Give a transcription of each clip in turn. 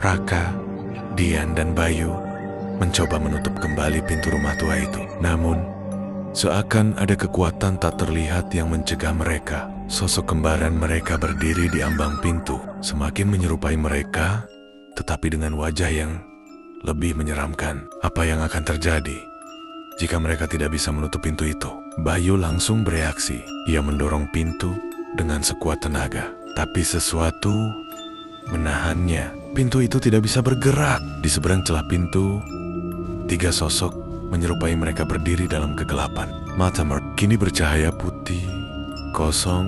Raka, Dian, dan Bayu mencoba menutup kembali pintu rumah tua itu. Namun, seakan ada kekuatan tak terlihat yang mencegah mereka. Sosok kembaran mereka berdiri di ambang pintu, semakin menyerupai mereka, tetapi dengan wajah yang lebih menyeramkan. Apa yang akan terjadi jika mereka tidak bisa menutup pintu itu? Bayu langsung bereaksi. Ia mendorong pintu dengan sekuat tenaga, tapi sesuatu menahannya. Pintu itu tidak bisa bergerak. Di seberang celah pintu, 3 sosok menyerupai mereka berdiri dalam kegelapan. Mata mereka kini bercahaya putih, kosong,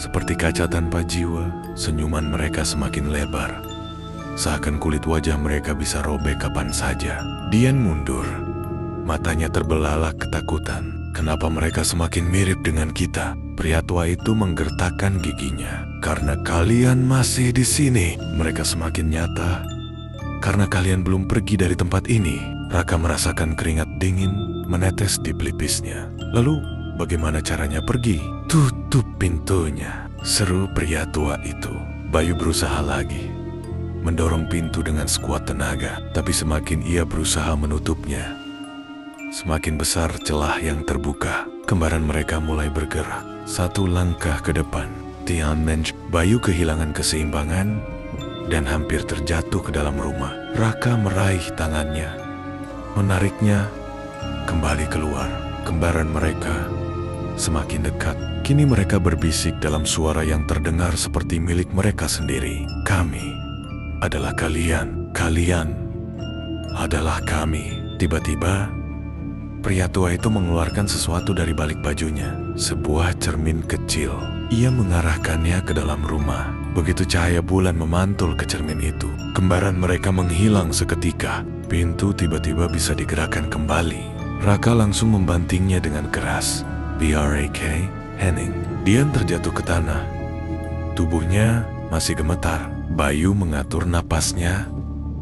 seperti kaca tanpa jiwa. Senyuman mereka semakin lebar, seakan kulit wajah mereka bisa robek kapan saja. Dian mundur, matanya terbelalak ketakutan. Kenapa mereka semakin mirip dengan kita? Pria tua itu menggertakkan giginya. Karena kalian masih di sini. Mereka semakin nyata. Karena kalian belum pergi dari tempat ini. Raka merasakan keringat dingin menetes di pelipisnya. Lalu, bagaimana caranya pergi? Tutup pintunya, seru pria tua itu. Bayu berusaha lagi, mendorong pintu dengan sekuat tenaga. Tapi semakin ia berusaha menutupnya, semakin besar celah yang terbuka. Kembaran mereka mulai bergerak. 1 langkah ke depan, Bayu kehilangan keseimbangan dan hampir terjatuh ke dalam rumah. Raka meraih tangannya, menariknya kembali keluar. Kembaran mereka semakin dekat. Kini mereka berbisik dalam suara yang terdengar seperti milik mereka sendiri. Kami adalah kalian, kalian adalah kami. Tiba-tiba, pria tua itu mengeluarkan sesuatu dari balik bajunya. Sebuah cermin kecil. Ia mengarahkannya ke dalam rumah. Begitu cahaya bulan memantul ke cermin itu, kembaran mereka menghilang seketika. Pintu tiba-tiba bisa digerakkan kembali. Raka langsung membantingnya dengan keras. BRAK, Henning. Dian terjatuh ke tanah. Tubuhnya masih gemetar. Bayu mengatur napasnya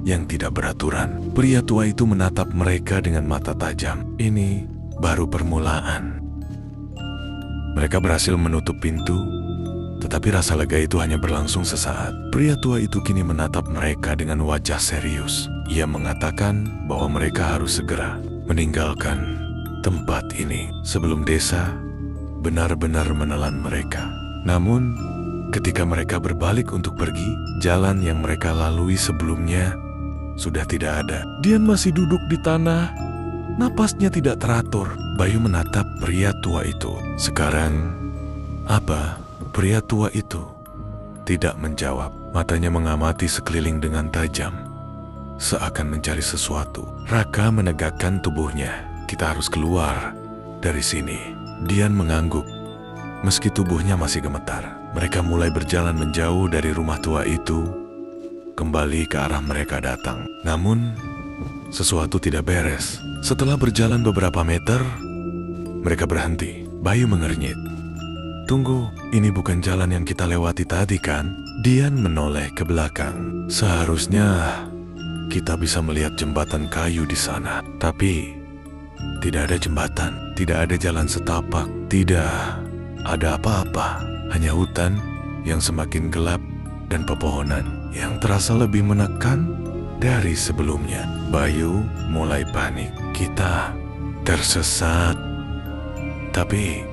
yang tidak beraturan. Pria tua itu menatap mereka dengan mata tajam. Ini baru permulaan. Mereka berhasil menutup pintu, tetapi rasa lega itu hanya berlangsung sesaat. Pria tua itu kini menatap mereka dengan wajah serius. Ia mengatakan bahwa mereka harus segera meninggalkan tempat ini sebelum desa benar-benar menelan mereka. Namun, ketika mereka berbalik untuk pergi, jalan yang mereka lalui sebelumnya sudah tidak ada. Dian masih duduk di tanah, napasnya tidak teratur. Bayu menatap pria tua itu. Sekarang, apa? Pria tua itu tidak menjawab. Matanya mengamati sekeliling dengan tajam, seakan mencari sesuatu. Raka menegakkan tubuhnya. Kita harus keluar dari sini. Dian mengangguk, meski tubuhnya masih gemetar. Mereka mulai berjalan menjauh dari rumah tua itu, kembali ke arah mereka datang. Namun, sesuatu tidak beres. Setelah berjalan beberapa meter, mereka berhenti. Bayu mengernyit. Tunggu, ini bukan jalan yang kita lewati tadi kan? Dian menoleh ke belakang. Seharusnya kita bisa melihat jembatan kayu di sana. Tapi, tidak ada jembatan, tidak ada jalan setapak, tidak ada apa-apa. Hanya hutan yang semakin gelap dan pepohonan yang terasa lebih menekan dari sebelumnya. Bayu mulai panik. Kita tersesat. Tapi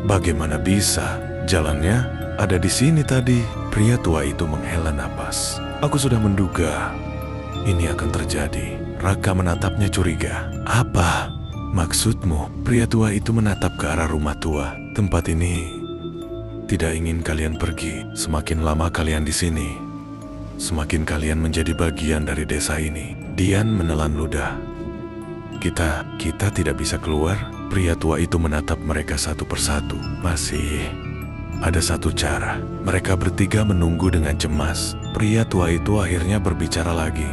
bagaimana bisa? Jalannya ada di sini tadi. Pria tua itu menghela napas. Aku sudah menduga ini akan terjadi. Raka menatapnya curiga. Apa maksudmu? Pria tua itu menatap ke arah rumah tua. Tempat ini tidak ingin kalian pergi. Semakin lama kalian di sini, semakin kalian menjadi bagian dari desa ini. Dian menelan ludah. Kita tidak bisa keluar. Pria tua itu menatap mereka satu persatu. Masih ada satu cara. Mereka bertiga menunggu dengan cemas. Pria tua itu akhirnya berbicara lagi.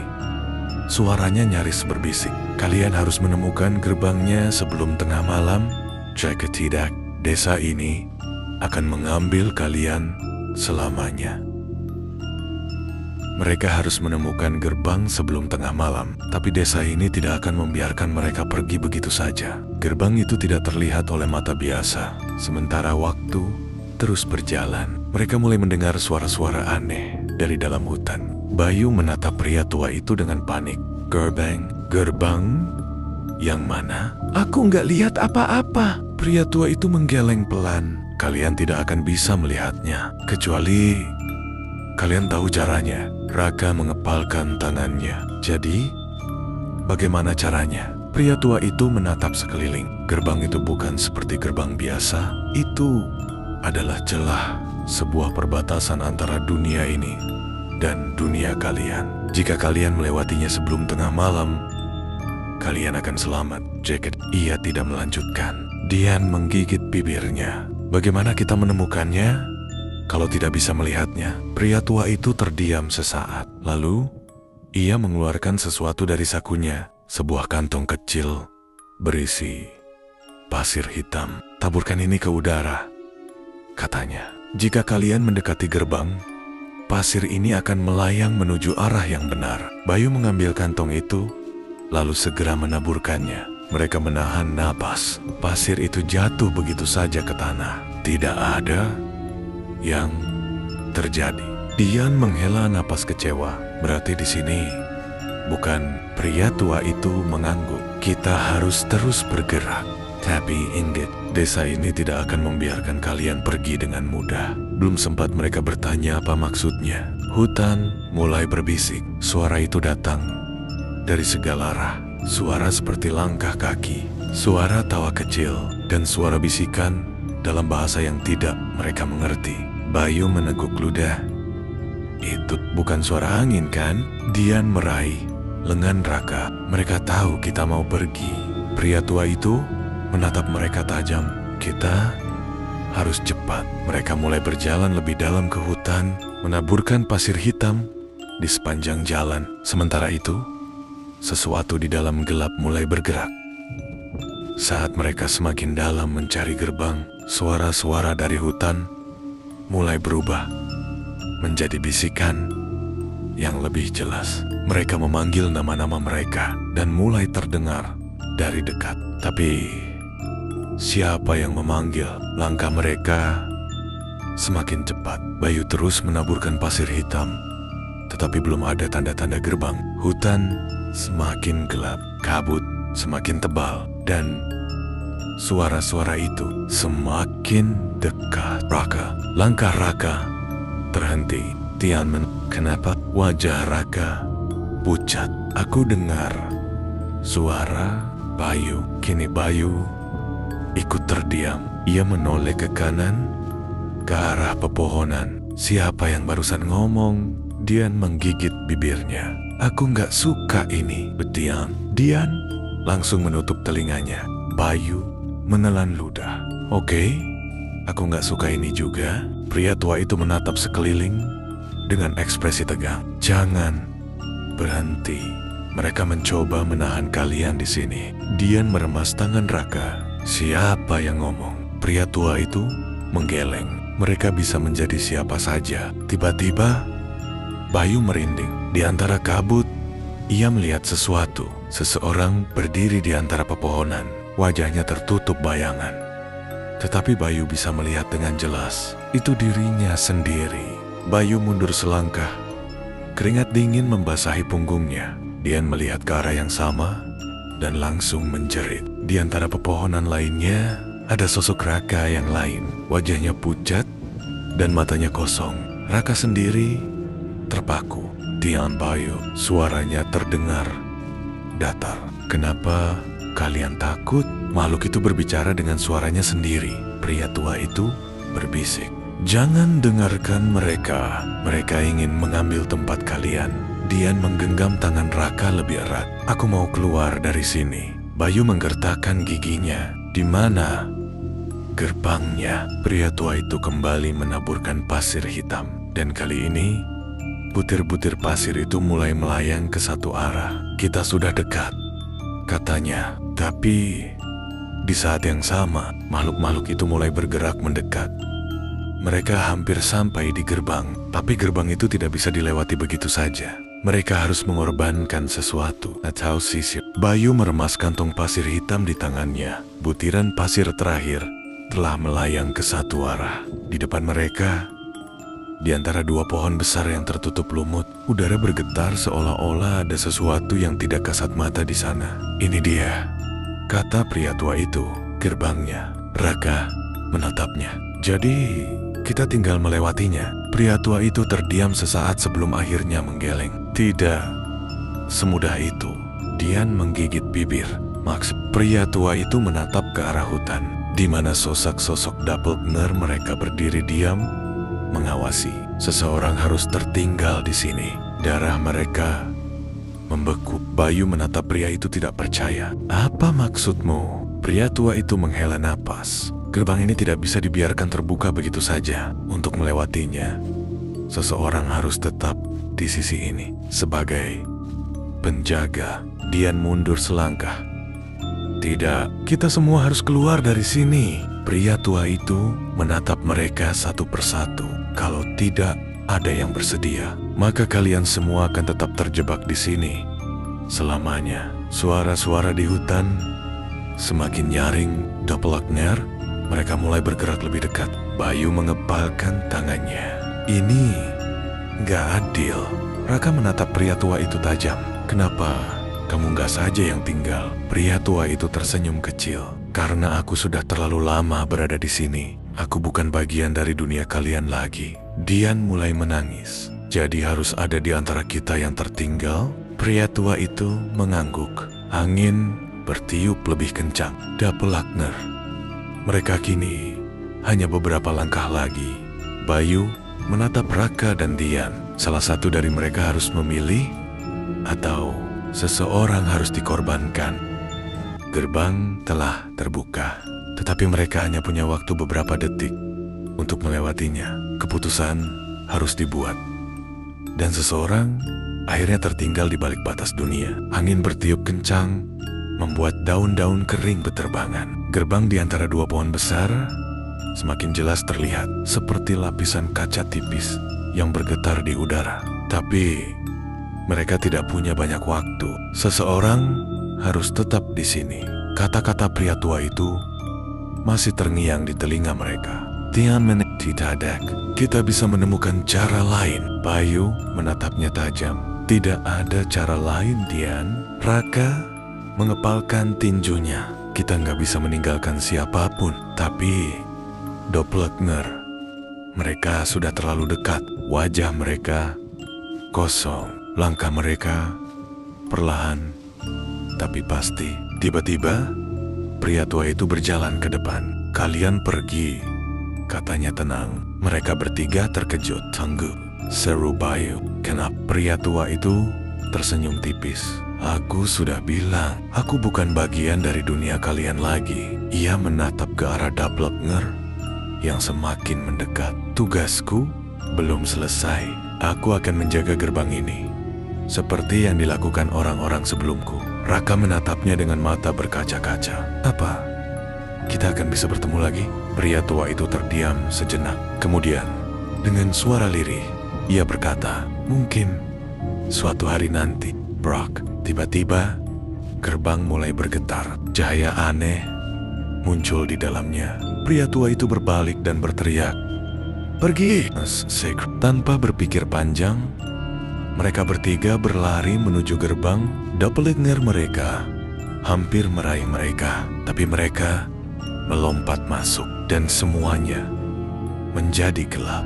Suaranya nyaris berbisik. Kalian harus menemukan gerbangnya sebelum tengah malam. Jika tidak, desa ini akan mengambil kalian selamanya. Mereka harus menemukan gerbang sebelum tengah malam, tapi desa ini tidak akan membiarkan mereka pergi begitu saja. Gerbang itu tidak terlihat oleh mata biasa. Sementara waktu terus berjalan, mereka mulai mendengar suara-suara aneh dari dalam hutan. Bayu menatap pria tua itu dengan panik. Gerbang? Yang mana? Aku nggak lihat apa-apa. Pria tua itu menggeleng pelan. Kalian tidak akan bisa melihatnya, kecuali kalian tahu caranya. Raka mengepalkan tangannya. Jadi, bagaimana caranya? Pria tua itu menatap sekeliling. Gerbang itu bukan seperti gerbang biasa. Itu adalah celah, sebuah perbatasan antara dunia ini dan dunia kalian. Jika kalian melewatinya sebelum tengah malam, kalian akan selamat. Jacket, ia tidak melanjutkan. Dian menggigit bibirnya. Bagaimana kita menemukannya kalau tidak bisa melihatnya? Pria tua itu terdiam sesaat. Lalu, ia mengeluarkan sesuatu dari sakunya. Sebuah kantong kecil berisi pasir hitam. Taburkan ini ke udara, katanya. Jika kalian mendekati gerbang, pasir ini akan melayang menuju arah yang benar. Bayu mengambil kantong itu, lalu segera menaburkannya. Mereka menahan napas. Pasir itu jatuh begitu saja ke tanah. Tidak ada yang terjadi. Dian menghela napas kecewa. Berarti di sini bukan. Pria tua itu mengangguk. Kita harus terus bergerak. Tapi ingat, desa ini tidak akan membiarkan kalian pergi dengan mudah. Belum sempat mereka bertanya apa maksudnya, hutan mulai berbisik. Suara itu datang dari segala arah. Suara seperti langkah kaki, suara tawa kecil, dan suara bisikan dalam bahasa yang tidak mereka mengerti. Bayu meneguk ludah. Itu bukan suara angin, kan? Dian meraih lengan Raka. Mereka tahu kita mau pergi. Pria tua itu menatap mereka tajam. Kita harus cepat. Mereka mulai berjalan lebih dalam ke hutan, menaburkan pasir hitam di sepanjang jalan. Sementara itu, sesuatu di dalam gelap mulai bergerak. Saat mereka semakin dalam mencari gerbang, suara-suara dari hutan mulai berubah menjadi bisikan yang lebih jelas. Mereka memanggil nama-nama mereka dan mulai terdengar dari dekat. Tapi siapa yang memanggil? Langkah mereka semakin cepat. Bayu terus menaburkan pasir hitam, tetapi belum ada tanda-tanda gerbang. Hutan semakin gelap, kabut semakin tebal, dan suara-suara itu semakin dekat. Raka, langkah Raka terhenti. Tianmen, kenapa? Wajah Raka pucat. Aku dengar suara Bayu. Kini Bayu ikut terdiam. Ia menoleh ke kanan, ke arah pepohonan. Siapa yang barusan ngomong? Dian menggigit bibirnya. Aku nggak suka ini, Betian. Dian langsung menutup telinganya. Bayu menelan ludah. Oke, aku nggak suka ini juga. Pria tua itu menatap sekeliling dengan ekspresi tegang. Jangan berhenti. Mereka mencoba menahan kalian di sini. Dian meremas tangan Raka. Siapa yang ngomong? Pria tua itu menggeleng. Mereka bisa menjadi siapa saja. Tiba-tiba, Bayu merinding. Di antara kabut, ia melihat sesuatu. Seseorang berdiri di antara pepohonan. Wajahnya tertutup bayangan. Tetapi Bayu bisa melihat dengan jelas. Itu dirinya sendiri. Bayu mundur selangkah. Keringat dingin membasahi punggungnya. Dian melihat ke arah yang sama dan langsung menjerit. Di antara pepohonan lainnya, ada sosok Raka yang lain. Wajahnya pucat dan matanya kosong. Raka sendiri terpaku. Tian Bayu, suaranya terdengar datar. Kenapa kalian takut? Makhluk itu berbicara dengan suaranya sendiri. Pria tua itu berbisik. Jangan dengarkan mereka. Mereka ingin mengambil tempat kalian. Dian menggenggam tangan Raka lebih erat. Aku mau keluar dari sini. Bayu menggertakkan giginya. Di mana gerbangnya? Pria tua itu kembali menaburkan pasir hitam. Dan kali ini, butir-butir pasir itu mulai melayang ke satu arah. Kita sudah dekat, katanya. Tapi di saat yang sama, makhluk-makhluk itu mulai bergerak mendekat. Mereka hampir sampai di gerbang, tapi gerbang itu tidak bisa dilewati begitu saja. Mereka harus mengorbankan sesuatu atau sisir. Bayu meremas kantong pasir hitam di tangannya. Butiran pasir terakhir telah melayang ke satu arah. Di depan mereka, Di antara dua pohon besar yang tertutup lumut, udara bergetar seolah-olah ada sesuatu yang tidak kasat mata di sana. "Ini dia," kata pria tua itu, "gerbangnya." Raka menatapnya. "Jadi, kita tinggal melewatinya." Pria tua itu terdiam sesaat sebelum akhirnya menggeleng. "Tidak semudah itu." Dian menggigit bibir. Max, pria tua itu menatap ke arah hutan, di mana sosok-sosok doppelganger mereka berdiri diam, mengawasi. Seseorang harus tertinggal di sini. Darah mereka membeku. Bayu menatap pria itu tidak percaya. "Apa maksudmu?" Pria tua itu menghela napas. "Gerbang ini tidak bisa dibiarkan terbuka begitu saja. Untuk melewatinya, seseorang harus tetap di sisi ini sebagai penjaga." Dian mundur selangkah. "Tidak, kita semua harus keluar dari sini." Pria tua itu menatap mereka satu persatu. "Kalau tidak ada yang bersedia, maka kalian semua akan tetap terjebak di sini selamanya." Suara-suara di hutan semakin nyaring. Doppelganger mereka mulai bergerak lebih dekat. Bayu mengepalkan tangannya. "Ini nggak adil." Raka menatap pria tua itu tajam. "Kenapa kamu nggak saja yang tinggal?" Pria tua itu tersenyum kecil. "Karena aku sudah terlalu lama berada di sini. Aku bukan bagian dari dunia kalian lagi." Dian mulai menangis. "Jadi harus ada di antara kita yang tertinggal?" Pria tua itu mengangguk. Angin bertiup lebih kencang. Doppelganger mereka kini hanya beberapa langkah lagi. Bayu menatap Raka dan Dian. Salah satu dari mereka harus memilih, atau seseorang harus dikorbankan. Gerbang telah terbuka, tetapi mereka hanya punya waktu beberapa detik untuk melewatinya. Keputusan harus dibuat, dan seseorang akhirnya tertinggal di balik batas dunia. Angin bertiup kencang, membuat daun-daun kering beterbangan. Gerbang di antara dua pohon besar semakin jelas terlihat, seperti lapisan kaca tipis yang bergetar di udara. Tapi mereka tidak punya banyak waktu. Seseorang harus tetap di sini. Kata-kata pria tua itu masih terngiang di telinga mereka. "Tian tidak, kita bisa menemukan cara lain." Bayu menatapnya tajam. "Tidak ada cara lain, Dian." Raka mengepalkan tinjunya. "Kita nggak bisa meninggalkan siapapun, tapi doppelganger mereka sudah terlalu dekat." Wajah mereka kosong. Langkah mereka perlahan tapi pasti. Tiba-tiba pria tua itu berjalan ke depan. "Kalian pergi," katanya tenang. Mereka bertiga terkejut. "Tunggu," seru Bayu. "Kenapa?" Pria tua itu tersenyum tipis. "Aku sudah bilang, aku bukan bagian dari dunia kalian lagi." Ia menatap ke arah doppelganger yang semakin mendekat. "Tugasku belum selesai. Aku akan menjaga gerbang ini, seperti yang dilakukan orang-orang sebelumku." Raka menatapnya dengan mata berkaca-kaca. "Apa? Kita akan bisa bertemu lagi?" Pria tua itu terdiam sejenak. Kemudian, dengan suara lirih, ia berkata, "Mungkin suatu hari nanti, Brock." Tiba-tiba, gerbang mulai bergetar. Cahaya aneh muncul di dalamnya. Pria tua itu berbalik dan berteriak, "Pergi!" Tanpa berpikir panjang, mereka bertiga berlari menuju gerbang. Doppelganger mereka hampir meraih mereka, tapi mereka melompat masuk dan semuanya menjadi gelap.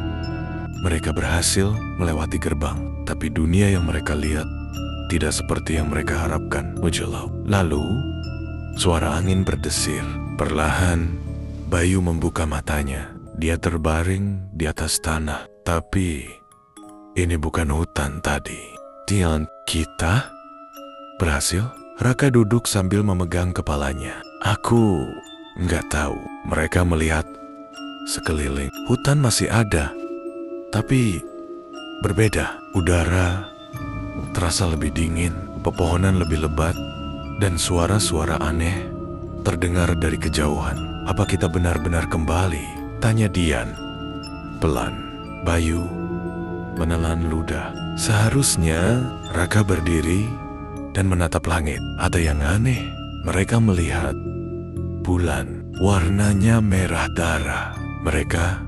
Mereka berhasil melewati gerbang, tapi dunia yang mereka lihat tidak seperti yang mereka harapkan. Lalu, suara angin berdesir. Perlahan, Bayu membuka matanya. Dia terbaring di atas tanah. Tapi, ini bukan hutan tadi. "Dian, kita berhasil?" Raka duduk sambil memegang kepalanya. "Aku nggak tahu." Mereka melihat sekeliling. Hutan masih ada, tapi berbeda. Udara terasa lebih dingin, pepohonan lebih lebat, dan suara-suara aneh terdengar dari kejauhan. "Apa kita benar-benar kembali?" tanya Dian. Pelan, Bayu menelan ludah. "Seharusnya." Raka berdiri dan menatap langit. Ada yang aneh. Mereka melihat bulan, warnanya merah darah. Mereka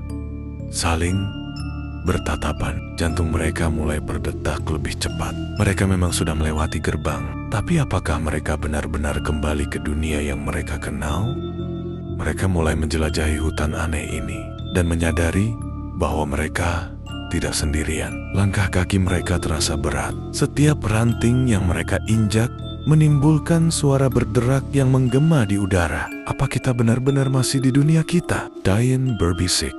saling bertatapan. Jantung mereka mulai berdetak lebih cepat. Mereka memang sudah melewati gerbang. Tapi apakah mereka benar-benar kembali ke dunia yang mereka kenal? Mereka mulai menjelajahi hutan aneh ini dan menyadari bahwa mereka tidak sendirian. Langkah kaki mereka terasa berat. Setiap ranting yang mereka injak menimbulkan suara berderak yang menggema di udara. Apa kita benar-benar masih di dunia kita? Diane berbisik.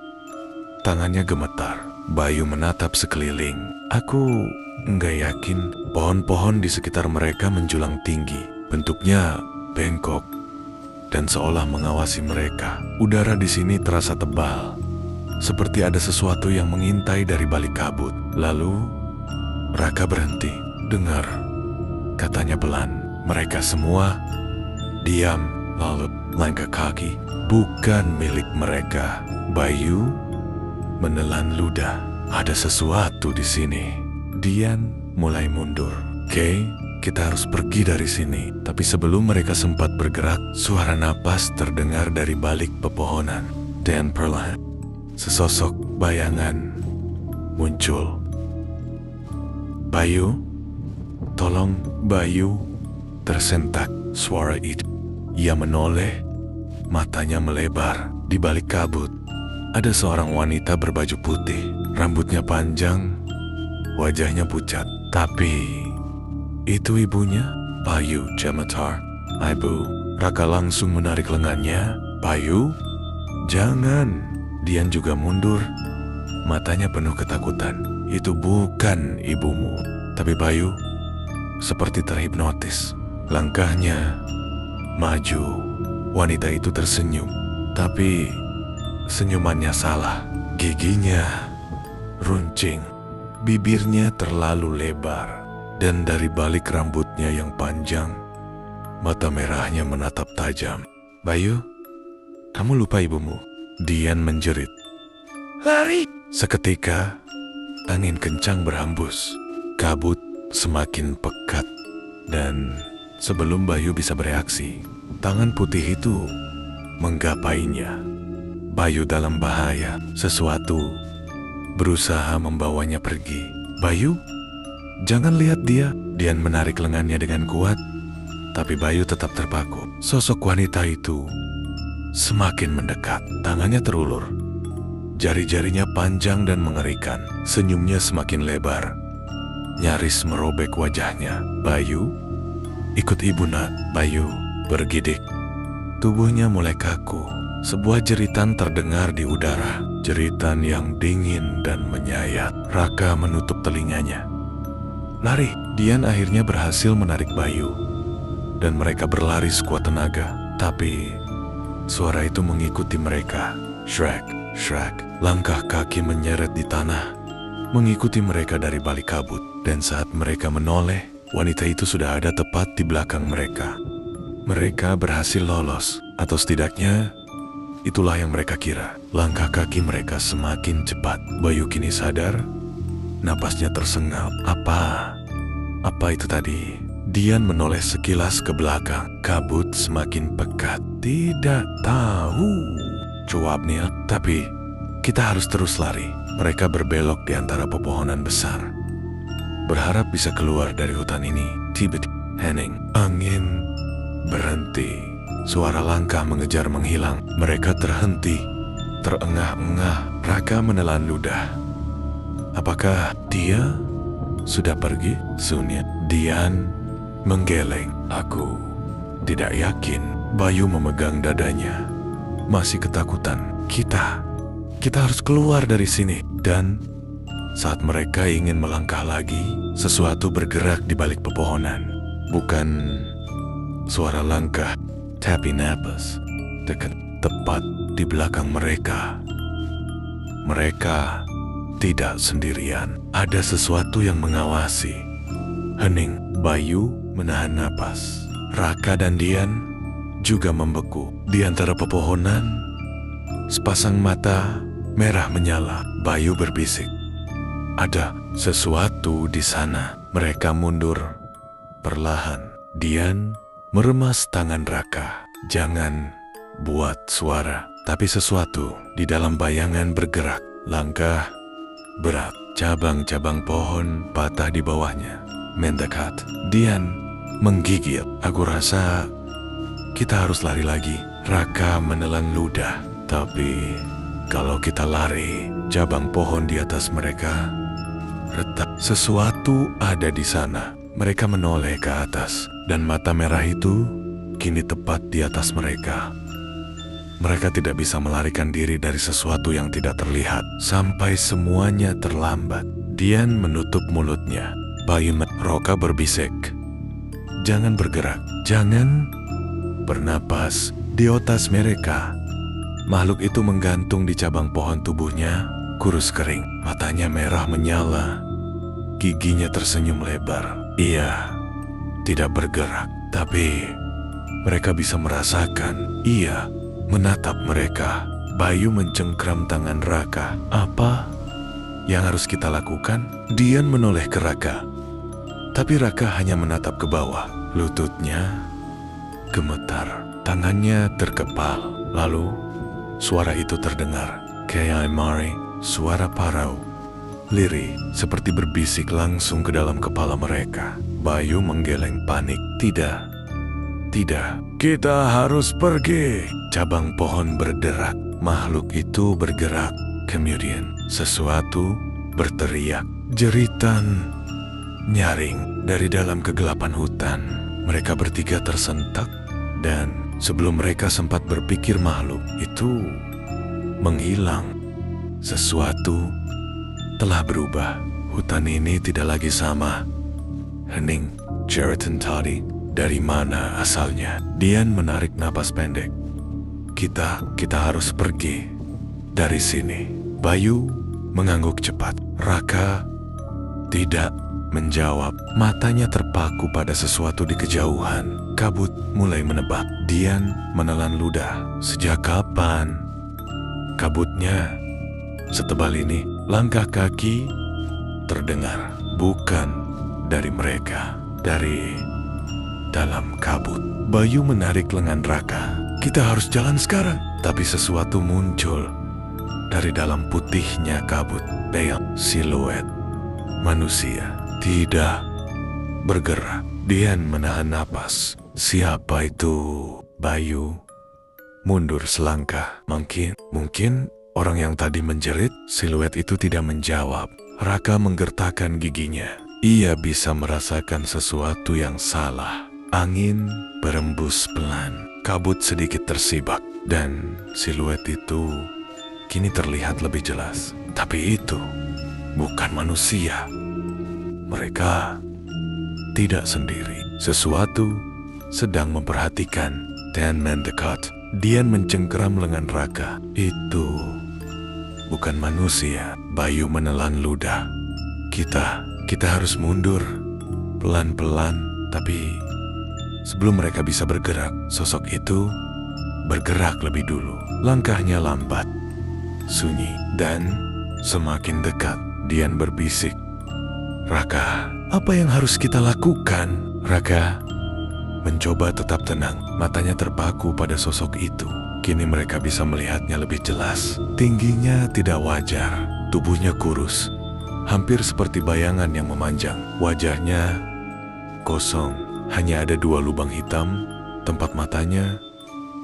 Tangannya gemetar. Bayu menatap sekeliling. Aku nggak yakin. Pohon-pohon di sekitar mereka menjulang tinggi. Bentuknya bengkok dan seolah mengawasi mereka. Udara di sini terasa tebal, seperti ada sesuatu yang mengintai dari balik kabut. Lalu Raka berhenti. Dengar, katanya pelan. Mereka semua diam. Lalu langkah kaki bukan milik mereka. Bayu menelan ludah. Ada sesuatu di sini. Dian mulai mundur. Oke, kita harus pergi dari sini. Tapi sebelum mereka sempat bergerak, suara napas terdengar dari balik pepohonan. Dan perlahan, sesosok bayangan muncul. Bayu, tolong. Bayu tersentak suara itu. Ia menoleh, matanya melebar. Di balik kabut, ada seorang wanita berbaju putih. Rambutnya panjang, wajahnya pucat. Tapi itu ibunya? Bayu gemetar. Ibu. Raka langsung menarik lengannya. Bayu, jangan. Dian juga mundur, matanya penuh ketakutan. Itu bukan ibumu. Tapi Bayu seperti terhipnotis. Langkahnya maju. Wanita itu tersenyum, tapi senyumannya salah. Giginya runcing, bibirnya terlalu lebar, dan dari balik rambutnya yang panjang, mata merahnya menatap tajam. Bayu, kamu lupa ibumu? Dian menjerit. Lari! Seketika, angin kencang berhembus. Kabut semakin pekat, dan sebelum Bayu bisa bereaksi, tangan putih itu menggapainya. Bayu dalam bahaya. Sesuatu berusaha membawanya pergi. Bayu, jangan lihat dia. Dian menarik lengannya dengan kuat, tapi Bayu tetap terpaku. Sosok wanita itu semakin mendekat. Tangannya terulur. Jari-jarinya panjang dan mengerikan. Senyumnya semakin lebar, nyaris merobek wajahnya. Bayu, ikut ibu nak. Bayu bergidik. Tubuhnya mulai kaku. Sebuah jeritan terdengar di udara. Jeritan yang dingin dan menyayat. Raka menutup telinganya. Lari. Dian akhirnya berhasil menarik Bayu, dan mereka berlari sekuat tenaga. Tapi suara itu mengikuti mereka. Shrek, Shrek. Langkah kaki menyeret di tanah, mengikuti mereka dari balik kabut. Dan saat mereka menoleh, wanita itu sudah ada tepat di belakang mereka. Mereka berhasil lolos, atau setidaknya itulah yang mereka kira. Langkah kaki mereka semakin cepat. Bayu kini sadar, napasnya tersengal. Apa itu tadi? Dian menoleh sekilas ke belakang. Kabut semakin pekat. Tidak tahu jawabnya, tapi kita harus terus lari. Mereka berbelok di antara pepohonan besar, berharap bisa keluar dari hutan ini. Tiba-tiba hening. Angin berhenti. Suara langkah mengejar menghilang. Mereka terhenti, terengah-engah. Raka menelan ludah. Apakah dia sudah pergi? Sunyi. Dian menggeleng. Aku tidak yakin. Bayu memegang dadanya, masih ketakutan. Kita harus keluar dari sini. Dan saat mereka ingin melangkah lagi, sesuatu bergerak di balik pepohonan. Bukan suara langkah, tapi napas. Dekat, tepat di belakang mereka. Mereka tidak sendirian. Ada sesuatu yang mengawasi. Hening. Bayu menahan napas. Raka dan Dian juga membeku. Di antara pepohonan, sepasang mata merah menyala. Bayu berbisik, ada sesuatu di sana. Mereka mundur perlahan. Dian meremas tangan Raka. Jangan buat suara. Tapi sesuatu di dalam bayangan bergerak. Langkah berat. Cabang-cabang pohon patah di bawahnya. Mendekat. Dian menggigil. Aku rasa kita harus lari lagi. Raka menelan ludah. Tapi kalau kita lari, cabang pohon di atas mereka retak. Sesuatu ada di sana. Mereka menoleh ke atas, dan mata merah itu kini tepat di atas mereka. Mereka tidak bisa melarikan diri dari sesuatu yang tidak terlihat sampai semuanya terlambat. Dian menutup mulutnya. Bayu Roka berbisik, "Jangan bergerak, jangan bernapas." Di atas mereka, makhluk itu menggantung di cabang pohon. Tubuhnya kurus kering, matanya merah menyala, giginya tersenyum lebar. Ia tidak bergerak, tapi mereka bisa merasakan. Ia menatap mereka. Bayu mencengkram tangan Raka. "Apa yang harus kita lakukan?" Dian menoleh ke Raka. Tapi Raka hanya menatap ke bawah. Lututnya gemetar, tangannya terkepal. Lalu suara itu terdengar. Kayak Mari, suara parau, lirih, seperti berbisik langsung ke dalam kepala mereka. Bayu menggeleng panik. Tidak, kita harus pergi. Cabang pohon berderak. Makhluk itu bergerak. Kemudian sesuatu berteriak. Jeritan nyaring dari dalam kegelapan hutan. Mereka bertiga tersentak, dan sebelum mereka sempat berpikir, makhluk itu menghilang. Sesuatu telah berubah. Hutan ini tidak lagi sama. Hening. Jeritan tadi dari mana asalnya? Dian menarik napas pendek. Kita harus pergi dari sini. Bayu mengangguk cepat. Raka tidak menjawab. Matanya terpaku pada sesuatu di kejauhan. Kabut mulai menebak. Dian menelan ludah. Sejak kapan kabutnya setebal ini? Langkah kaki terdengar. Bukan dari mereka, dari dalam kabut. Bayu menarik lengan Raka. "Kita harus jalan sekarang." Tapi sesuatu muncul dari dalam putihnya kabut. Bayang siluet manusia tidak bergerak. Dian menahan napas. Siapa itu? Bayu mundur selangkah. Mungkin orang yang tadi menjerit. Siluet itu tidak menjawab. Raka menggertakkan giginya. Ia bisa merasakan sesuatu yang salah. Angin berembus pelan. Kabut sedikit tersibak, dan siluet itu kini terlihat lebih jelas. Tapi itu bukan manusia. Mereka tidak sendiri. Sesuatu sedang memperhatikan. Dan mendekat. Dian mencengkeram lengan Raka. Itu bukan manusia. Bayu menelan ludah. Kita harus mundur pelan-pelan. Tapi sebelum mereka bisa bergerak, sosok itu bergerak lebih dulu. Langkahnya lambat, sunyi, dan semakin dekat. Dian berbisik, "Raka, apa yang harus kita lakukan?" Raka mencoba tetap tenang. Matanya terpaku pada sosok itu. Kini mereka bisa melihatnya lebih jelas. Tingginya tidak wajar. Tubuhnya kurus, hampir seperti bayangan yang memanjang. Wajahnya kosong. Hanya ada 2 lubang hitam tempat matanya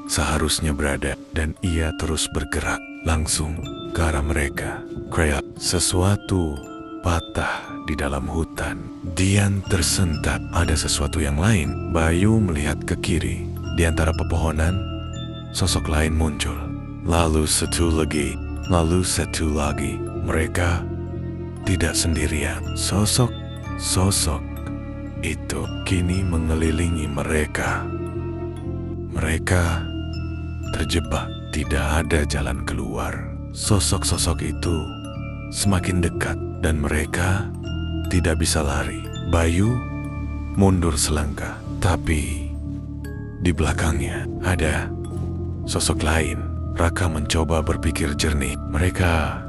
seharusnya berada. Dan ia terus bergerak langsung ke arah mereka. Kreak. Sesuatu patah di dalam hutan. Dian tersentak. Ada sesuatu yang lain. Bayu melihat ke kiri. Di antara pepohonan, sosok lain muncul. Lalu satu lagi. Lalu satu lagi. Mereka tidak sendirian. Sosok itu kini mengelilingi mereka. Mereka terjebak. Tidak ada jalan keluar. Sosok-sosok itu semakin dekat, dan mereka tidak bisa lari. Bayu mundur selangkah, tapi di belakangnya ada sosok lain. Raka mencoba berpikir jernih. Mereka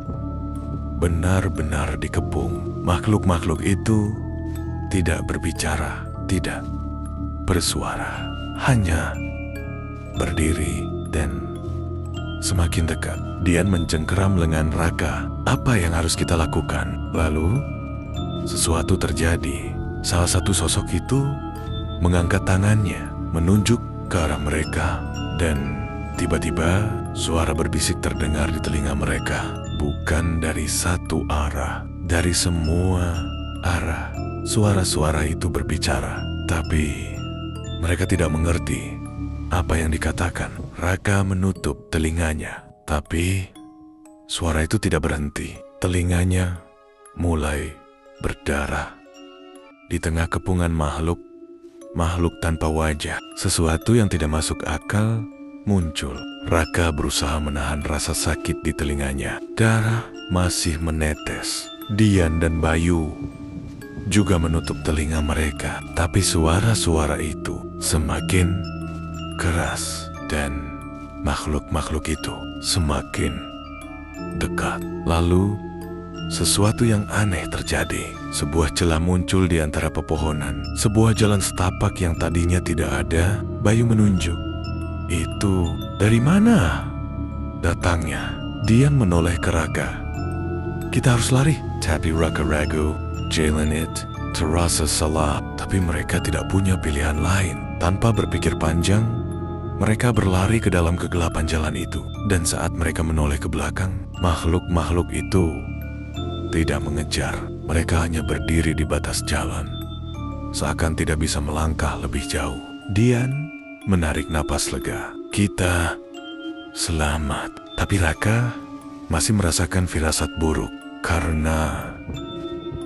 benar-benar dikepung. Makhluk-makhluk itu tidak berbicara, tidak bersuara, hanya berdiri dan semakin dekat. Dian mencengkeram lengan Raka. Apa yang harus kita lakukan? Lalu, sesuatu terjadi. Salah satu sosok itu mengangkat tangannya, menunjuk ke arah mereka. Dan tiba-tiba suara berbisik terdengar di telinga mereka. Bukan dari satu arah, dari semua arah. Suara-suara itu berbicara, tapi mereka tidak mengerti apa yang dikatakan. Raka menutup telinganya, tapi suara itu tidak berhenti. Telinganya mulai berdarah. Di tengah kepungan makhluk tanpa wajah, sesuatu yang tidak masuk akal muncul. Raka berusaha menahan rasa sakit di telinganya. Darah masih menetes. Dian dan Bayu juga menutup telinga mereka, tapi suara-suara itu semakin keras dan makhluk-makhluk itu semakin dekat. Lalu sesuatu yang aneh terjadi. Sebuah celah muncul di antara pepohonan. Sebuah jalan setapak yang tadinya tidak ada. Bayu menunjuk. Itu dari mana datangnya? Dian menoleh ke Raka. Kita harus lari. Tapi Raka ragu. Jalen terasa salah, tapi mereka tidak punya pilihan lain. Tanpa berpikir panjang, mereka berlari ke dalam kegelapan jalan itu. Dan saat mereka menoleh ke belakang, makhluk-makhluk itu tidak mengejar. Mereka hanya berdiri di batas jalan, seakan tidak bisa melangkah lebih jauh. Dian menarik napas lega. Kita selamat. Tapi Raka masih merasakan firasat buruk karena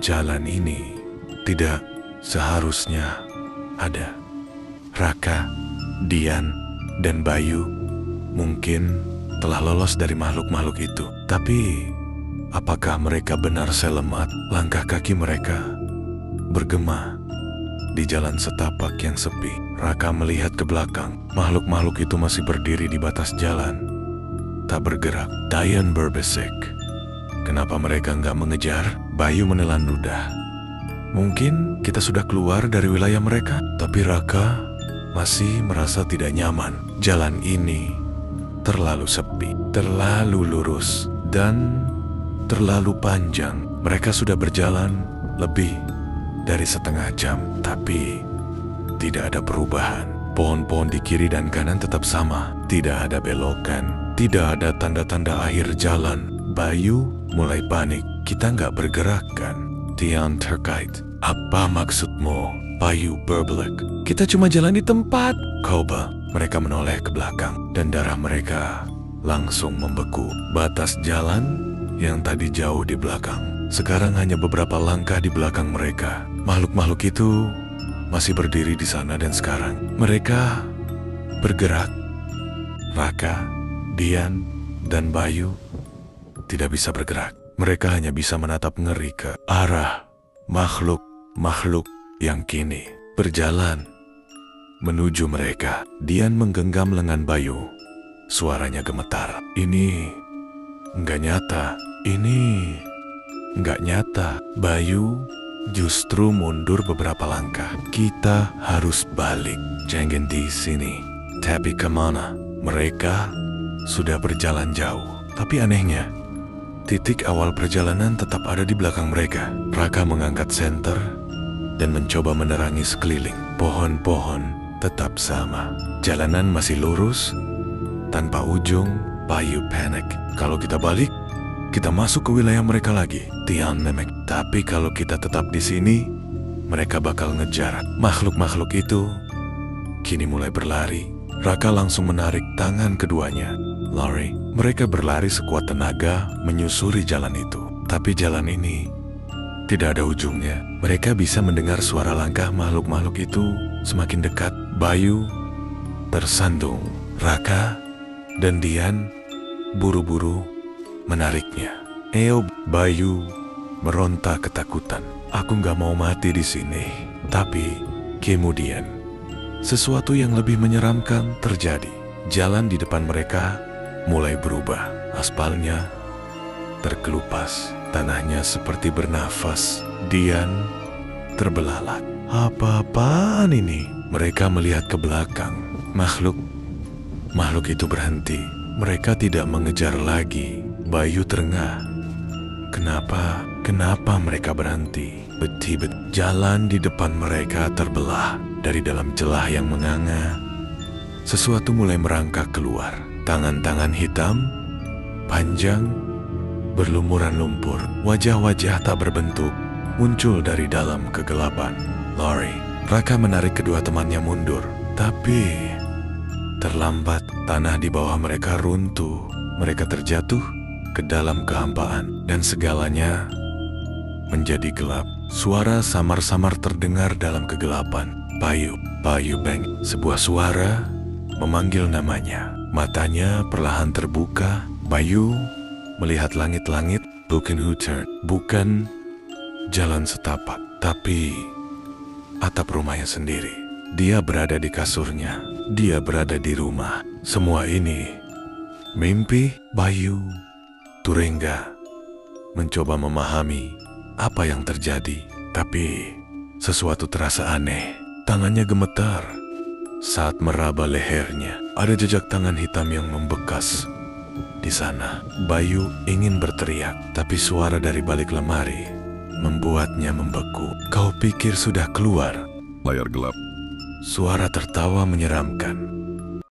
jalan ini tidak seharusnya ada. Raka, Dian, dan Bayu mungkin telah lolos dari makhluk-makhluk itu. Tapi apakah mereka benar selamat? Langkah kaki mereka bergema di jalan setapak yang sepi. Raka melihat ke belakang. Makhluk-makhluk itu masih berdiri di batas jalan, tak bergerak. Dian berbisik. Kenapa mereka nggak mengejar? Bayu menelan ludah. Mungkin kita sudah keluar dari wilayah mereka. Tapi Raka masih merasa tidak nyaman. Jalan ini terlalu sepi, terlalu lurus, dan terlalu panjang. Mereka sudah berjalan lebih dari setengah jam, tapi tidak ada perubahan. Pohon-pohon di kiri dan kanan tetap sama. Tidak ada belokan, tidak ada tanda-tanda akhir jalan. Bayu mulai panik. Kita nggak bergerak kan? Dian terkait. Apa maksudmu? Bayu berbelik. Kita cuma jalan di tempat. Coba. Mereka menoleh ke belakang dan darah mereka langsung membeku. Batas jalan yang tadi jauh di belakang sekarang hanya beberapa langkah di belakang mereka. Makhluk-makhluk itu masih berdiri di sana dan sekarang mereka bergerak. Raka, Dian, dan Bayu tidak bisa bergerak. Mereka hanya bisa menatap ngeri ke arah makhluk-makhluk yang kini berjalan menuju mereka. Dian menggenggam lengan Bayu. Suaranya gemetar. Ini nggak nyata. Ini nggak nyata. Bayu justru mundur beberapa langkah. Kita harus balik. Jangan di sini. Tapi kemana? Mereka sudah berjalan jauh. Tapi anehnya, titik awal perjalanan tetap ada di belakang mereka. Raka mengangkat senter dan mencoba menerangi sekeliling. Pohon-pohon tetap sama. Jalanan masih lurus, tanpa ujung. Bayu panik. Kalau kita balik, kita masuk ke wilayah mereka lagi. Dian memek. Tapi kalau kita tetap di sini, mereka bakal ngejar. Makhluk-makhluk itu kini mulai berlari. Raka langsung menarik tangan keduanya. Lari. Mereka berlari sekuat tenaga menyusuri jalan itu. Tapi jalan ini tidak ada ujungnya. Mereka bisa mendengar suara langkah makhluk-makhluk itu semakin dekat. Bayu tersandung. Raka dan Dian buru-buru menariknya. Bayu meronta ketakutan. Aku nggak mau mati di sini. Tapi kemudian sesuatu yang lebih menyeramkan terjadi. Jalan di depan mereka mulai berubah. Aspalnya terkelupas. Tanahnya seperti bernafas. Dian terbelalak. Apa-apaan ini? Mereka melihat ke belakang. Makhluk itu berhenti. Mereka tidak mengejar lagi. Bayu terengah. Kenapa mereka berhenti? Tiba-tiba jalan di depan mereka terbelah. Dari dalam celah yang menganga, sesuatu mulai merangkak keluar. Tangan-tangan hitam, panjang, berlumuran lumpur. Wajah-wajah tak berbentuk muncul dari dalam kegelapan. Lori, Raka menarik kedua temannya mundur. Tapi terlambat, tanah di bawah mereka runtuh. Mereka terjatuh ke dalam kehampaan dan segalanya menjadi gelap. Suara samar-samar terdengar dalam kegelapan. Bayu Beng. Sebuah suara memanggil namanya. Matanya perlahan terbuka. Bayu melihat langit-langit. Bukan hutan, bukan jalan setapak, tapi atap rumahnya sendiri. Dia berada di kasurnya. Dia berada di rumah. Semua ini mimpi. Bayu Turengga mencoba memahami apa yang terjadi, tapi sesuatu terasa aneh. Tangannya gemetar saat meraba lehernya. Ada jejak tangan hitam yang membekas di sana. Bayu ingin berteriak, tapi suara dari balik lemari membuatnya membeku. Kau pikir sudah keluar? Layar gelap. Suara tertawa menyeramkan.